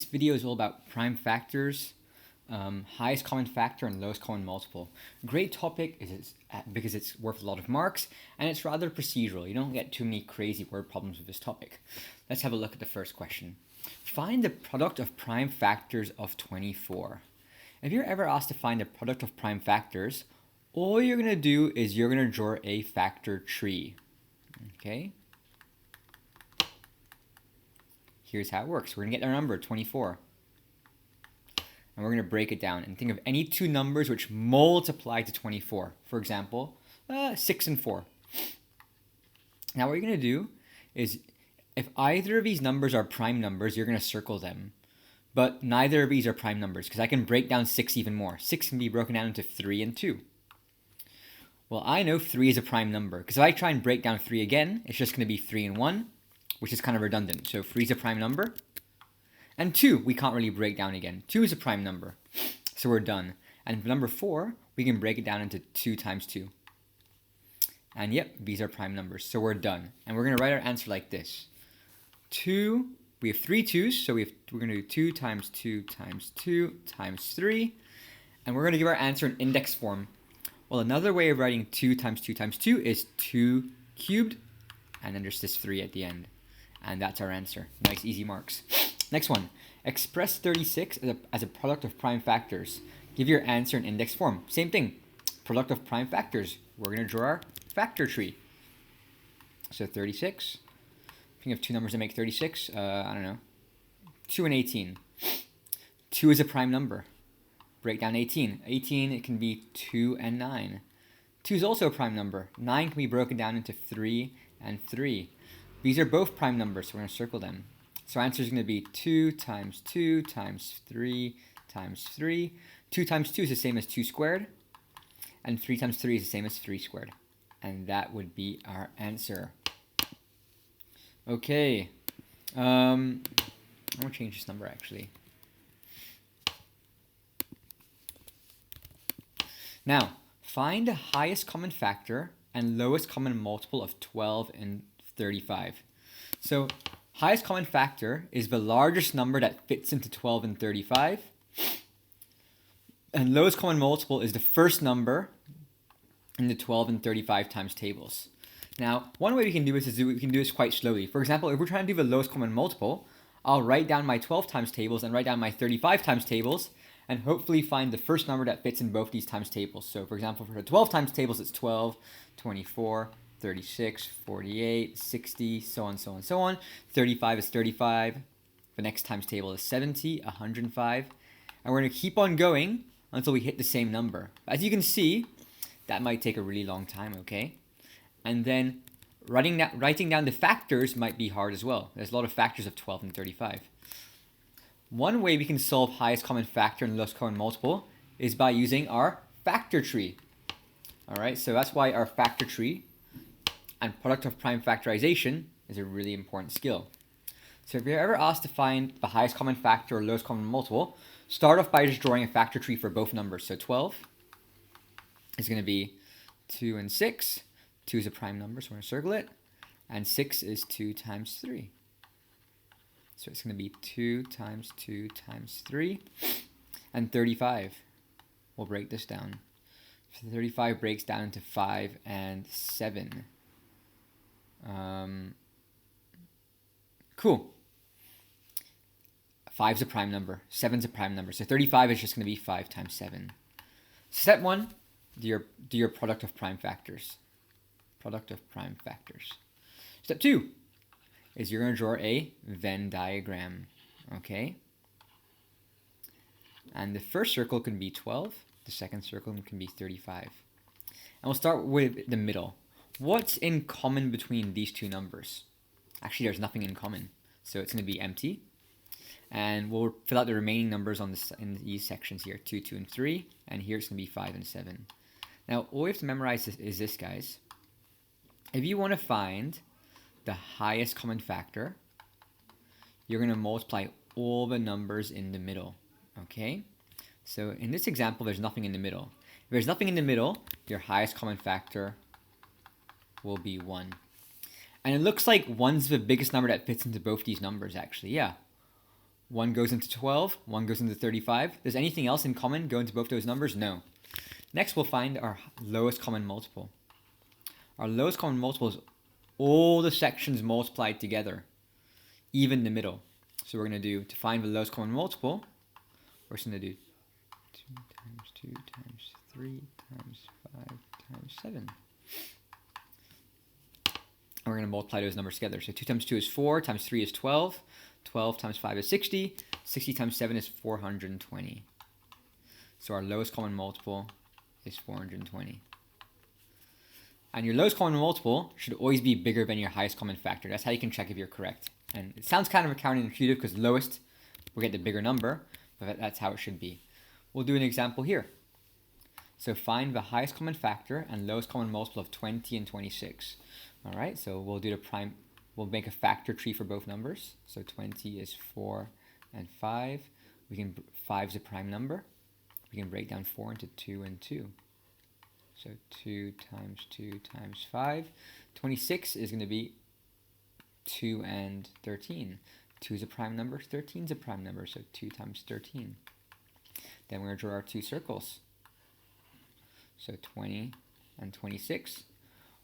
video is all about prime factors, highest common factor, and lowest common multiple. Great topic because it's worth a lot of marks, and it's rather procedural. You don't get too many crazy word problems with this topic. Let's have a look at the first question. Find the product of prime factors of 24. If you're ever asked to find the product of prime factors, all you're going to do is you're going to draw a factor tree. Okay? Here's how it works. We're going to get our number, 24. And we're going to break it down and think of any two numbers which multiply to 24. For example, 6 and 4. Now what you're going to do is, if either of these numbers are prime numbers, you're going to circle them. But neither of these are prime numbers, because I can break down 6 even more. 6 can be broken down into 3 and 2. Well, I know 3 is a prime number, because if I try and break down 3 again, it's just going to be 3 and 1, which is kind of redundant. So 3 is a prime number. And 2, we can't really break down again. 2 is a prime number. So we're done. And for number 4, we can break it down into 2 times 2. And yep, these are prime numbers. So we're done. And we're going to write our answer like this. 2, we have 3 2's, so we're going to do 2 times 2 times 2 times 3. And we're going to give our answer in index form. Well, another way of writing 2 times 2 times 2 is 2 cubed. And then there's this 3 at the end. And that's our answer. Nice, easy marks. Next one. Express 36 as a product of prime factors. Give your answer in index form. Same thing. Product of prime factors. We're going to draw our factor tree. So 36. Think of two numbers that make 36. I don't know. 2 and 18. 2 is a prime number. Break down 18. 18, it can be 2 and 9. 2 is also a prime number. 9 can be broken down into 3 and 3. These are both prime numbers, so we're going to circle them. So our answer is going to be 2 times 2 times 3 times 3. 2 times 2 is the same as 2 squared. And 3 times 3 is the same as 3 squared. And that would be our answer. Okay. I'm going to change this number actually. Now, find the highest common factor and lowest common multiple of 12 and 35. So, highest common factor is the largest number that fits into 12 and 35. And lowest common multiple is the first number in the 12 and 35 times tables. Now, one way we can do this is we can do this quite slowly. For example, if we're trying to do the lowest common multiple, I'll write down my 12 times tables and write down my 35 times tables, and hopefully find the first number that fits in both these times tables. So for example, for the 12 times tables, it's 12, 24, 36, 48, 60, so on, so on, so on. 35 is 35. The next times table is 70, 105. And we're going to keep on going until we hit the same number. As you can see, that might take a really long time, okay? And then writing down the factors might be hard as well. There's a lot of factors of 12 and 35. One way we can solve highest common factor and lowest common multiple is by using our factor tree. All right, so that's why our factor tree and product of prime factorization is a really important skill. So if you're ever asked to find the highest common factor or lowest common multiple, start off by just drawing a factor tree for both numbers. So 12 is going to be 2 and 6. 2 is a prime number, so we're going to circle it. And 6 is 2 times 3. So it's going to be 2 times 2 times 3. And 35. We'll break this down. So 35 breaks down into 5 and 7. Cool. 5 is a prime number. 7 is a prime number. So 35 is just going to be 5 times 7. Step 1, do your product of prime factors. Product of prime factors. Step 2 is you're going to draw a Venn diagram. Okay? And the first circle can be 12. The second circle can be 35. And we'll start with the middle. What's in common between these two numbers? Actually, there's nothing in common. So it's going to be empty. And we'll fill out the remaining numbers on this in these sections here. 2, 2, and 3. And here it's going to be 5 and 7. Now, all we have to memorize is this, guys. If you want to find the highest common factor, you're going to multiply all the numbers in the middle. Okay? So in this example, there's nothing in the middle. If there's nothing in the middle, your highest common factor will be 1. And it looks like 1's the biggest number that fits into both these numbers, actually. Yeah. 1 goes into 12, 1 goes into 35. Does anything else in common go into both those numbers? No. Next, we'll find our lowest common multiple. Our lowest common multiple is all the sections multiplied together, even the middle. So we're going to do, to find the lowest common multiple, we're just going to do 2 times 2 times 3 times 5 times 7. And we're going to multiply those numbers together. So 2 times 2 is 4, times 3 is 12, 12 times 5 is 60, 60 times 7 is 420. So our lowest common multiple is 420. And your lowest common multiple should always be bigger than your highest common factor. That's how you can check if you're correct. And it sounds kind of counterintuitive because lowest will get the bigger number, but that's how it should be. We'll do an example here. So find the highest common factor and lowest common multiple of 20 and 26. All right, so we'll do the prime. We'll make a factor tree for both numbers. So 20 is 4 and 5. 5 is a prime number. We can break down 4 into 2 and 2. So 2 times 2 times 5. 26 is going to be 2 and 13. 2 is a prime number, 13 is a prime number, so 2 times 13. Then we're going to draw our two circles. So 20 and 26.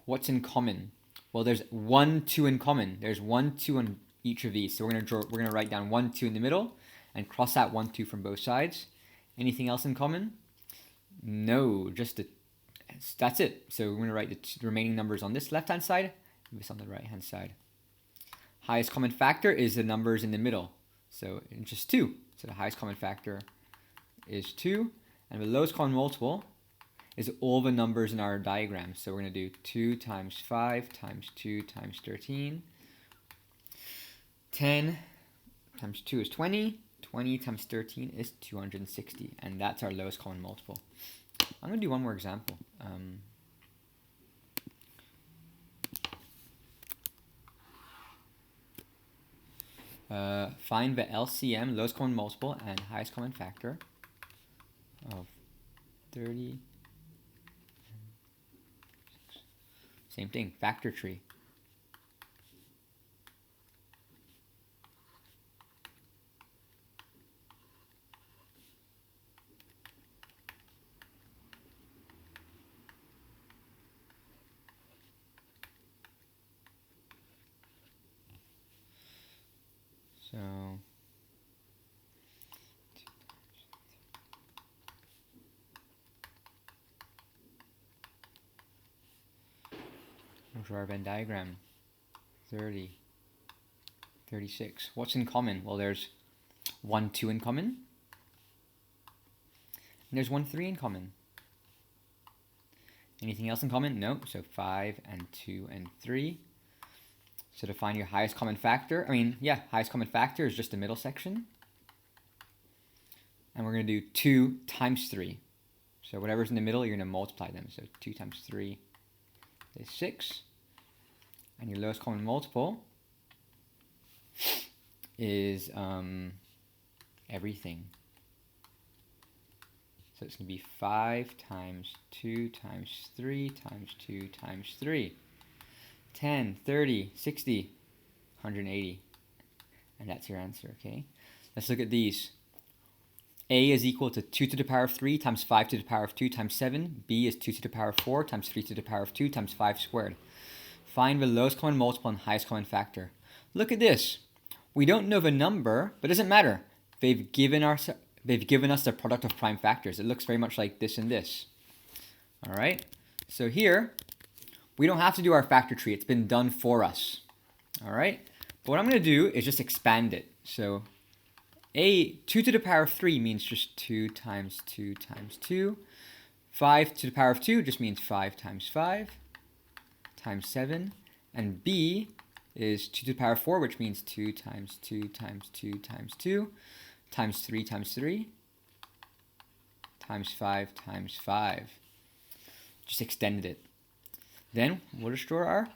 What's in common? Well, there's 1, 2 in common. There's 1, 2 on each of these. So we're going to write down 1, 2 in the middle and cross out 1, 2 from both sides. Anything else in common? No, that's it. So we're going to write the remaining numbers on this left-hand side and this on the right-hand side. Highest common factor is the numbers in the middle. So it's just 2. So the highest common factor is 2. And the lowest common multiple is all the numbers in our diagram. So we're going to do 2 times 5 times 2 times 13. 10 times 2 is 20. 20 times 13 is 260. And that's our lowest common multiple. I'm going to do one more example. Find the LCM, lowest common multiple, and highest common factor of 30. Same thing, factor tree. So we'll draw our Venn diagram. 30, 36. What's in common? Well, there's 1, 2 in common. And there's 1, 3 in common. Anything else in common? No. So 5 and 2 and 3. So to find your highest common factor, highest common factor is just the middle section. And we're going to do 2 times 3. So whatever's in the middle, you're going to multiply them. So 2 times 3 is 6. And your lowest common multiple is everything. So it's going to be 5 times 2 times 3 times 2 times 3. 10, 30, 60, 180. And that's your answer, okay? Let's look at these. A is equal to 2 to the power of 3 times 5 to the power of 2 times 7. B is 2 to the power of 4 times 3 to the power of 2 times 5 squared. Find the lowest common multiple and highest common factor. Look at this. We don't know the number, but it doesn't matter. They've given us the product of prime factors. It looks very much like this and this. All right? So here, we don't have to do our factor tree. It's been done for us. All right? But what I'm going to do is just expand it. So 2 to the power of 3 means just 2 times 2 times 2. 5 to the power of 2 just means 5 times 5 times 7. And B is 2 to the power of 4, which means 2 times 2 times 2 times 2 times 3 times 3 times 5 times 5. Just extended it. Then we'll just draw our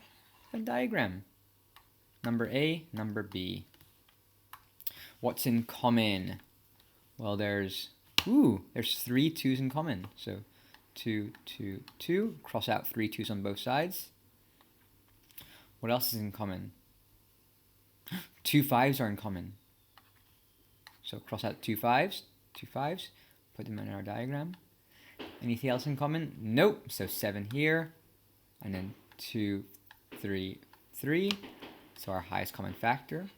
Venn diagram. Number A, number B. What's in common? Well, there's 3 2's in common. So 2, 2, 2. Cross out 3 2's on both sides. What else is in common? 2 5's are in common. So cross out two fives, put them in our diagram. Anything else in common? Nope. So 7 here, and then 2, 3, 3. So our highest common factor.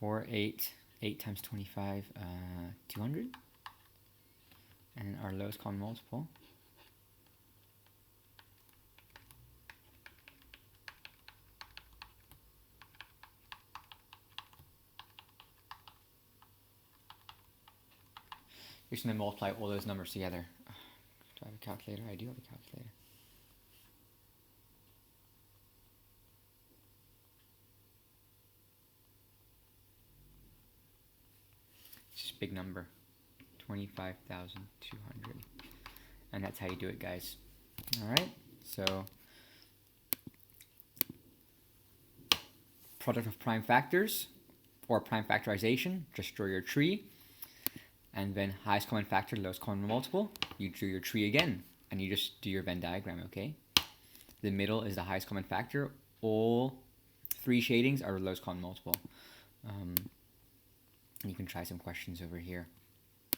4, 8. 8 times 25, 200. And our lowest common multiple. You're just going to multiply all those numbers together. Do I have a calculator? I do have a calculator. It's just a big number. 25,200. And that's how you do it, guys. Alright, so product of prime factors, or prime factorization, just draw your tree. And then highest common factor, lowest common multiple, you drew your tree again, and you just do your Venn diagram, okay? The middle is the highest common factor. All 3 shadings are lowest common multiple. You can try some questions over here.